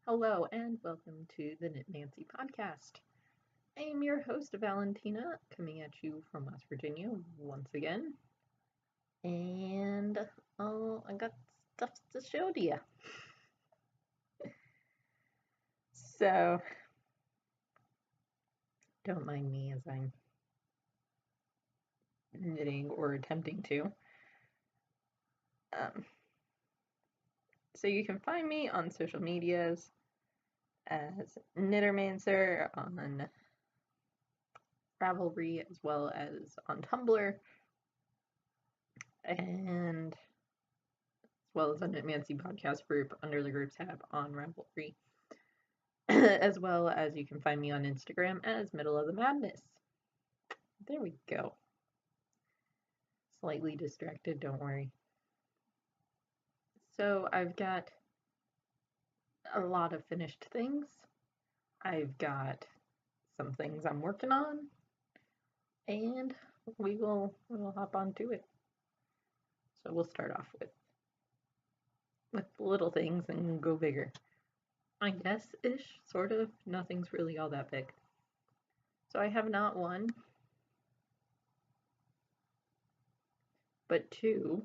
Hello and welcome to the Knitmancy podcast. I am your host, Valentina, coming at you from West Virginia once again. And I got stuff to show to you. So, don't mind me as I'm knitting or attempting to. So you can find me on social medias as Knittermancer on Ravelry as well as on Tumblr and as well as a Knitmancy podcast group under the groups tab on Ravelry. As well as you can find me on Instagram as Middle of the Madness. There we go. Slightly distracted, don't worry. So I've got a lot of finished things. I've got some things I'm working on, and we'll hop onto it. So we'll start off with little things and go bigger. I guess-ish, sort of. Nothing's really all that big. So I have not one, but two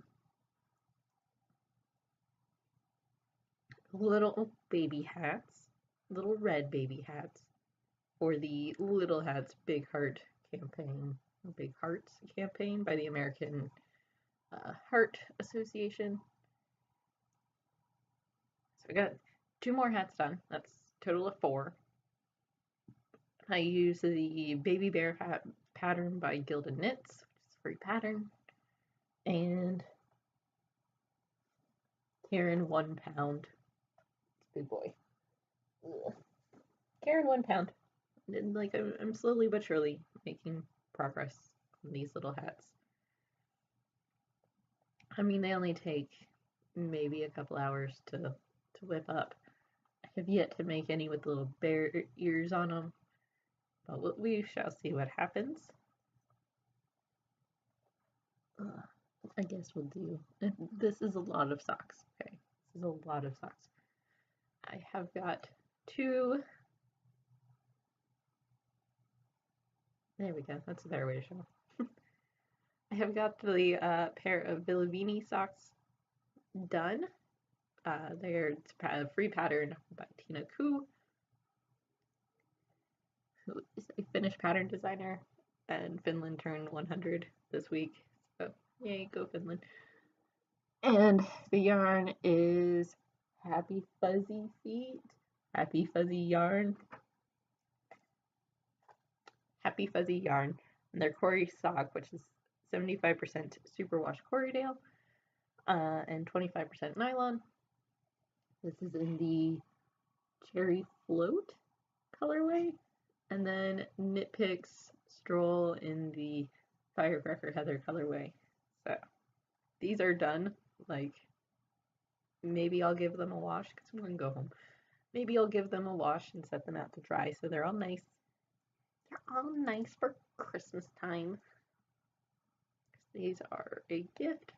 little baby hats, little red baby hats, for the Little Hats Big Heart campaign, Big Hearts campaign by the American Heart Association. So I got 2 more hats done. That's a total of 4. I use the Baby Bear hat pattern by Gilda Knits, which is a free pattern, and Karen 1 pound. It's a big boy. Ugh. Karen 1 pound. And like I'm slowly but surely making progress on these little hats. I mean, they only take maybe a couple hours to whip up. I have yet to make any with little bear ears on them, but we shall see what happens. I guess we'll do. This is a lot of socks. Okay, this is a lot of socks. I have got 2. There we go. That's a better way to show. I have got the pair of Villiviini socks done. It's a free pattern by Tiina Kuu, who is a Finnish pattern designer, and Finland turned 100 this week, so yay, go Finland. And the yarn is Happy Fuzzy Feet, Happy Fuzzy Yarn, Happy Fuzzy Yarn, and their Cory sock, which is 75% superwash Corriedale, and 25% nylon. This is in the Cherry Float colorway, and then Knit Picks Stroll in the Firecracker Heather colorway. So these are done. Like, maybe I'll give them a wash because I'm going to go home. Maybe I'll give them a wash and set them out to dry so they're all nice. They're all nice for Christmas time. These are a gift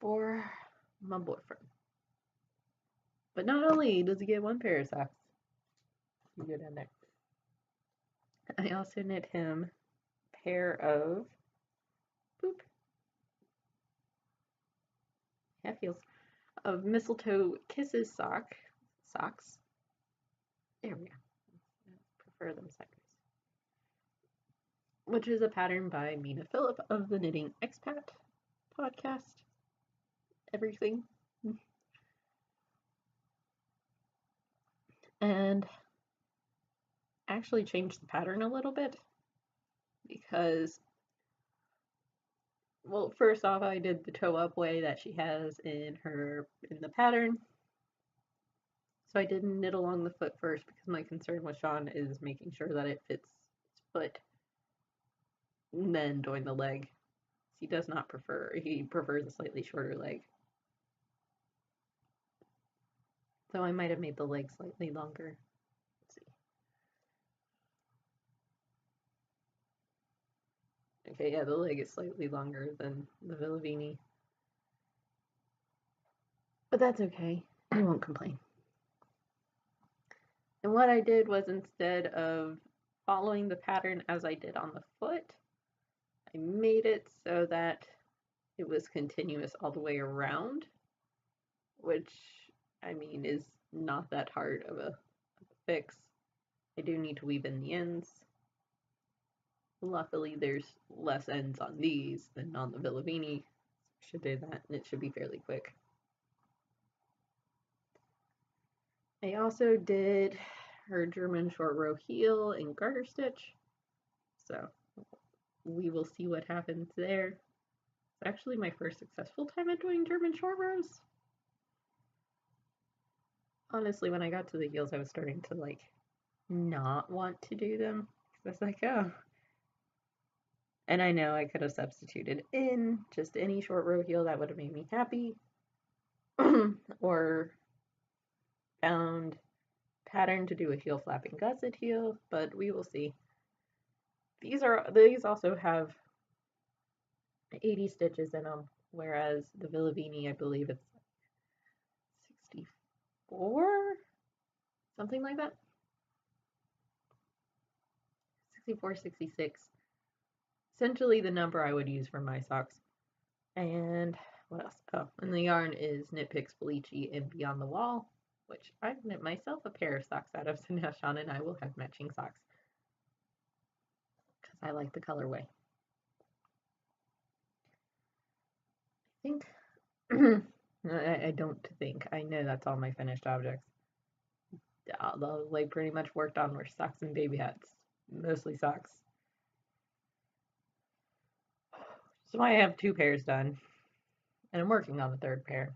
for my boyfriend. But not only does he get 1 pair of socks, you go down there. I also knit him a pair of of Mistletoe Kisses socks. There we go. I prefer them sideways. Which is a pattern by Mina Philipp of the Knitting Expat podcast. Everything. And actually changed the pattern a little bit because, well, first off, I did the toe up way that she has in the pattern. So I didn't knit along the foot first because my concern with Sean is making sure that it fits his foot and then doing the leg. He prefers a slightly shorter leg. So I might have made the leg slightly longer. Let's see. Okay, yeah, the leg is slightly longer than the Villiviini. But that's okay. I won't complain. And what I did was, instead of following the pattern as I did on the foot, I made it so that it was continuous all the way around, which, I mean, is not that hard of a fix. I do need to weave in the ends. Luckily, there's less ends on these than on the Villiviini. Should do that, and it should be fairly quick. I also did her German short row heel in garter stitch, so we will see what happens there. It's actually my first successful time at doing German short rows. Honestly, when I got to the heels, I was starting to like not want to do them. I was like, oh. And I know I could have substituted in just any short row heel that would have made me happy. Or found pattern to do a heel flapping gusset heel, but we will see. These also have 80 stitches in them, whereas the Villiviini, I believe it's 64, something like that. 64, 66. Essentially the number I would use for my socks. And what else? Oh, and the yarn is Knit Picks Felici in Beyond the Wall, which I've knit myself a pair of socks out of, so now Shauna and I will have matching socks. Because I like the colorway. I think, I don't think, I know that's all my finished objects. All I pretty much worked on were socks and baby hats. Mostly socks. So I have 2 pairs done, and I'm working on the 3rd pair.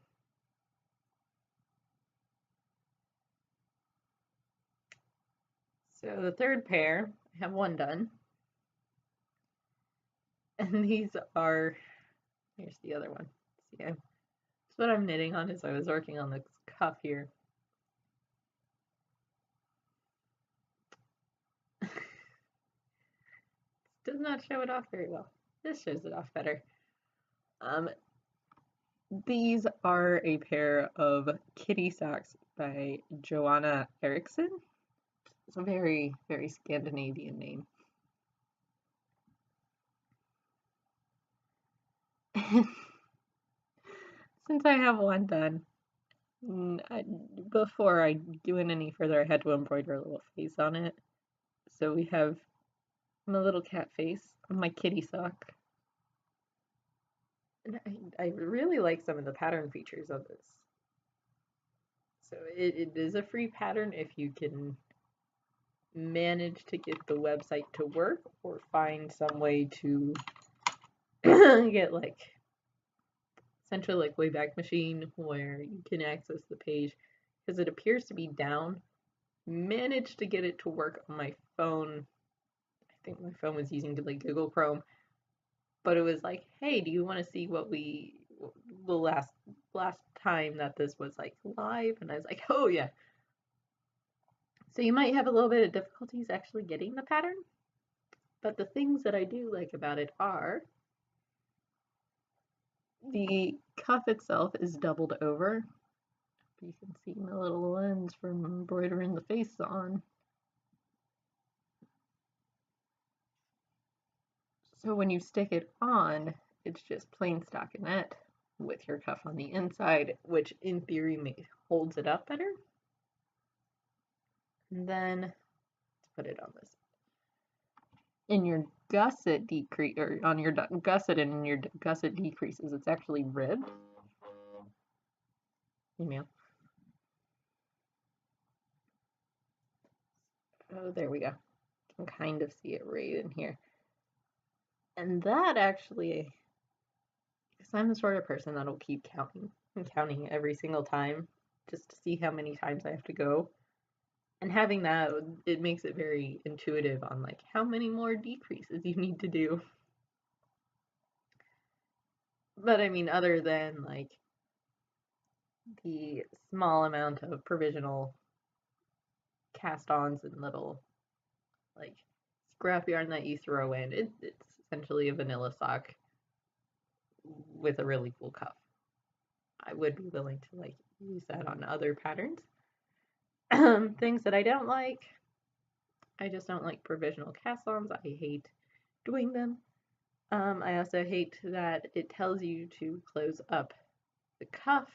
So the 3rd pair, I have 1 done. And these are, here's the other one. See, that's what I'm knitting on is I was working on this cuff here. Does not show it off very well. This shows it off better. These are a pair of kitty socks by Johanna Eriksson. It's a very, very Scandinavian name. Since I have 1 done, before I went any further, I had to embroider a little face on it. So we have my little cat face on my kitty sock. And I really like some of the pattern features of this. So it is a free pattern if you can manage to get the website to work or find some way to get like essentially like Wayback Machine where you can access the page, because it appears to be down. Managed to get it to work on my phone. I think my phone was using like Google Chrome, but it was like, hey, do you want to see what the last time that this was like live? And I was like, oh yeah. So you might have a little bit of difficulties actually getting the pattern, but the things that I do like about it are the cuff itself is doubled over. You can see my little lens from embroidering the face on. So when you stick it on, it's just plain stockinette with your cuff on the inside, which in theory holds it up better. And then let's put it on this. In your gusset decrease, or on your gusset and in your gusset decreases, it's actually ribbed. Email. Oh, there we go. You can kind of see it right in here. And that actually, because I'm the sort of person that'll keep counting and counting every single time just to see how many times I have to go. And having that, it makes it very intuitive on like how many more decreases you need to do. But I mean, other than like the small amount of provisional cast-ons and little like scrap yarn that you throw in, it's essentially a vanilla sock with a really cool cuff. I would be willing to like use that on other patterns. Things that I don't like. I just don't like provisional cast-ons. I hate doing them. I also hate that it tells you to close up the cuff,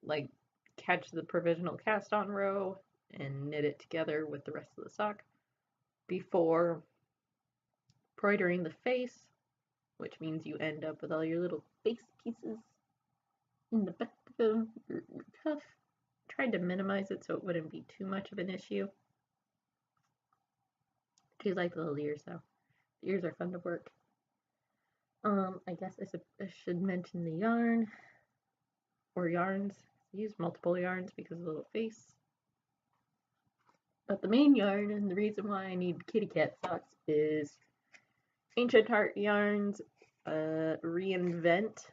like catch the provisional cast-on row and knit it together with the rest of the sock before embroidering the face, which means you end up with all your little face pieces in the back of your cuff. Tried to minimize it so it wouldn't be too much of an issue. I do like the little ears though. The ears are fun to work. I guess I should mention the yarn or yarns. I use multiple yarns because of the little face. But the main yarn and the reason why I need kitty cat socks is Ancient Heart Yarns Reinvent,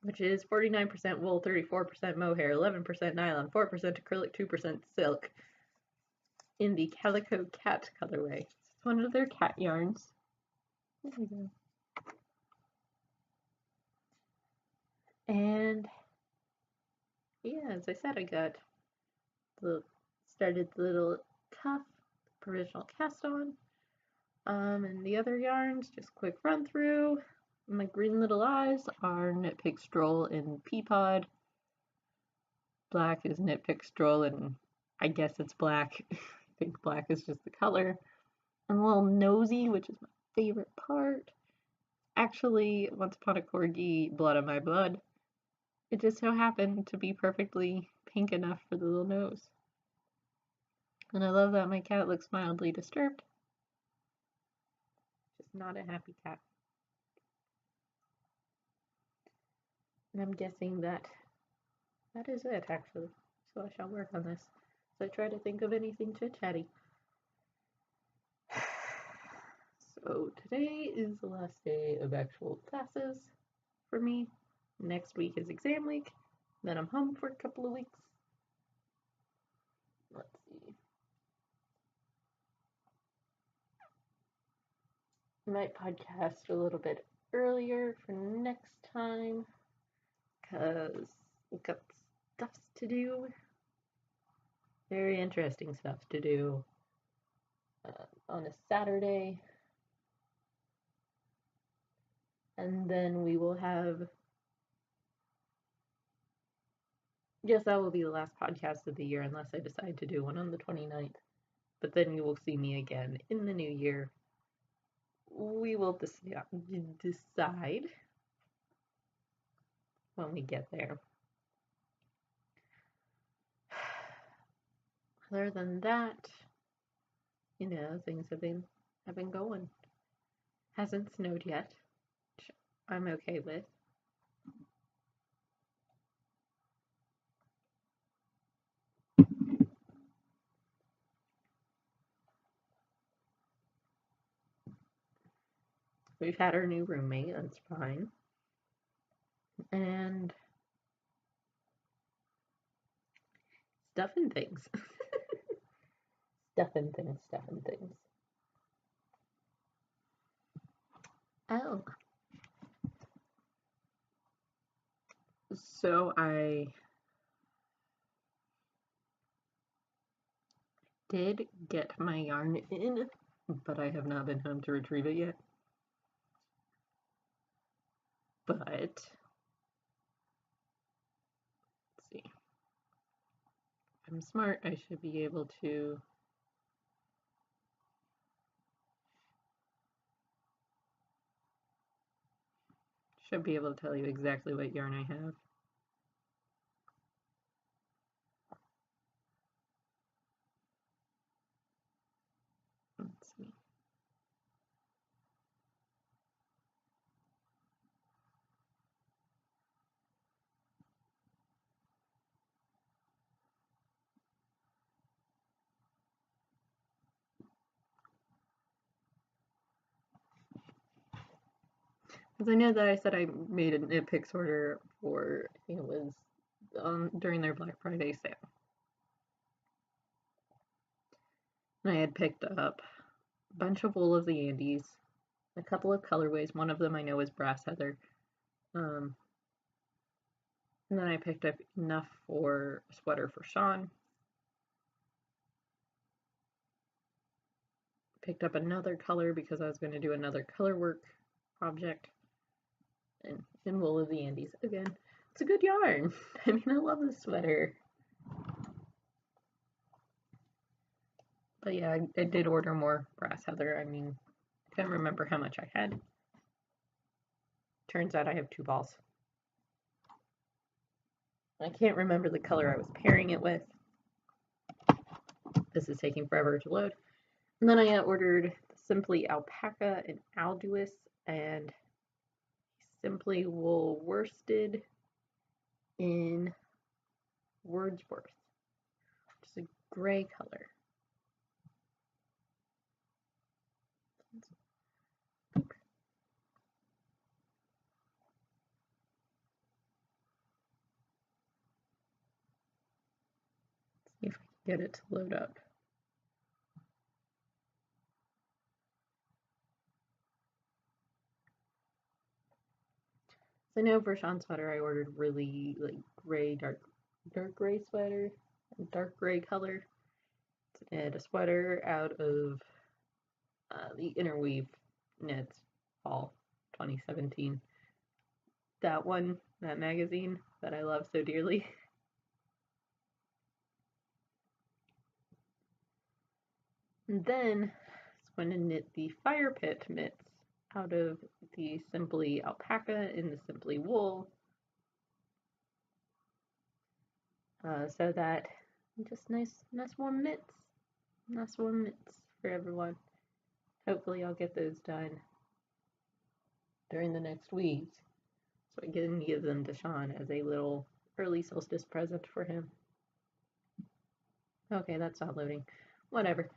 which is 49% wool, 34% mohair, 11% nylon, 4% acrylic, 2% silk in the Calico Cat colorway. It's one of their cat yarns. There we go. And yeah, as I said, I got started the little cuff, provisional cast on. And the other yarns, just quick run through. My green little eyes are Knit Pig Stroll in Peapod. Black is Knit Pig Stroll, and I guess it's black. I think black is just the color. And a little nosy, which is my favorite part. Actually, Once Upon a Corgi, Blood of My Blood. It just so happened to be perfectly pink enough for the little nose. And I love that my cat looks mildly disturbed. Just not a happy cat. And I'm guessing that is it, actually. So I shall work on this. So I try to think of anything chit-chatty. So today is the last day of actual classes for me. Next week is exam week. Then I'm home for a couple of weeks. Let's see. I might podcast a little bit earlier for next time because we've got stuff to do. Very interesting stuff to do on a Saturday. And then we will have, yes, that will be the last podcast of the year unless I decide to do one on the 29th. But then you will see me again in the new year. We will decide when we get there. Other than that, things have been going. Hasn't snowed yet, which I'm okay with. We've had our new roommate, that's fine. And stuff and things. Stuff and things. Oh. So I did get my yarn in, but I have not been home to retrieve it yet. But let's see. If I'm smart, I should be able to tell you exactly what yarn I have. Let's see. Because I know that I said I made a Knit Picks order for, I think it was during their Black Friday sale. And I had picked up a bunch of wool of the Andes, a couple of colorways. One of them I know is Brass Heather. And then I picked up enough for a sweater for Sean. Picked up another color because I was going to do another color work project. And Wool of the Andes again. It's a good yarn. I mean, I love this sweater. But yeah, I did order more brass heather. I mean, I can't remember how much I had. Turns out I have 2 balls. I can't remember the color I was pairing it with. This is taking forever to load. And then I ordered Simply Alpaca and Alduis and Simply Wool Worsted in Wordsworth, which is a gray color. See if I can get it to load up. So I know for Sean's sweater I ordered really like gray, dark gray sweater, dark gray color. And a sweater out of the Interweave Knits Fall 2017. That one, that magazine that I love so dearly. And then I was going to knit the Fire Pit mitts out of the Simply Alpaca in the Simply Wool. So that just nice warm mitts. Nice warm mitts for everyone. Hopefully I'll get those done during the next week, so I can give them to Sean as a little early solstice present for him. Okay, that's not loading. Whatever.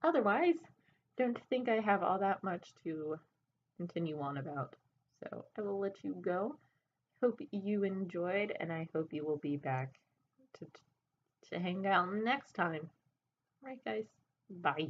Otherwise, don't think I have all that much to continue on about. So I will let you go. Hope you enjoyed, and I hope you will be back to hang out next time. All right, guys. Bye.